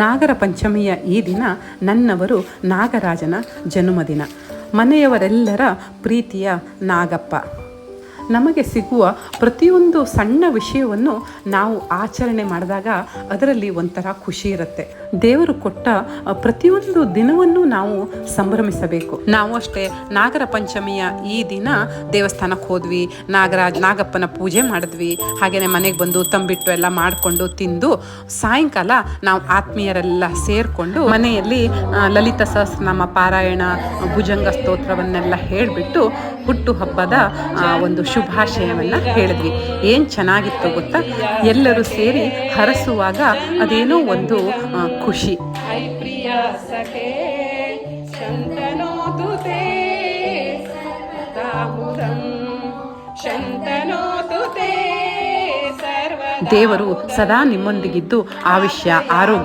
ನಾಗರ ಪಂಚಮಿಯ ಈ ದಿನ ನನ್ನವರು ನಾಗರಾಜನ ಜನ್ಮದಿನ. ಮನೆಯವರೆಲ್ಲರ ಪ್ರೀತಿಯ ನಾಗಪ್ಪ. ನಮಗೆ ಸಿಗುವ ಪ್ರತಿಯೊಂದು ಸಣ್ಣ ವಿಷಯವನ್ನು ನಾವು ಆಚರಣೆ ಮಾಡಿದಾಗ ಅದರಲ್ಲಿ ಒಂಥರ ಖುಷಿ ಇರುತ್ತೆ. ದೇವರು ಕೊಟ್ಟ ಪ್ರತಿಯೊಂದು ದಿನವನ್ನು ನಾವು ಸಂಭ್ರಮಿಸಬೇಕು. ನಾವು ಅಷ್ಟೇ ನಾಗರ ಪಂಚಮಿಯ ಈ ದಿನ ದೇವಸ್ಥಾನಕ್ಕೆ ಹೋದ್ವಿ, ನಾಗಪ್ಪನ ಪೂಜೆ ಮಾಡಿದ್ವಿ. ಹಾಗೆಯೇ ಮನೆಗೆ ಬಂದು ತಂಬಿಟ್ಟು ಎಲ್ಲ ಮಾಡಿಕೊಂಡು ತಿಂದು ಸಾಯಂಕಾಲ ನಾವು ಆತ್ಮೀಯರೆಲ್ಲ ಸೇರಿಕೊಂಡು ಮನೆಯಲ್ಲಿ ಲಲಿತ ಸಹಸ್ರನಾಮ ಪಾರಾಯಣ, ಭುಜಂಗ ಸ್ತೋತ್ರವನ್ನೆಲ್ಲ ಹೇಳಿಬಿಟ್ಟು ಹುಟ್ಟು ಹಬ್ಬದ ಒಂದು ಶುಭಾಶಯವನ್ನು ಹೇಳಿದ್ವಿ. ಏನು ಚೆನ್ನಾಗಿತ್ತು ಗೊತ್ತಾ? ಎಲ್ಲರೂ ಸೇರಿ ಹರಸುವಾಗ ಅದೇನೋ ಒಂದು ಖುಷಿ. ದೇವರು ಸದಾ ನಿಮ್ಮೊಂದಿಗಿದ್ದು ಆಯುಷ್ಯ, ಆರೋಗ್ಯ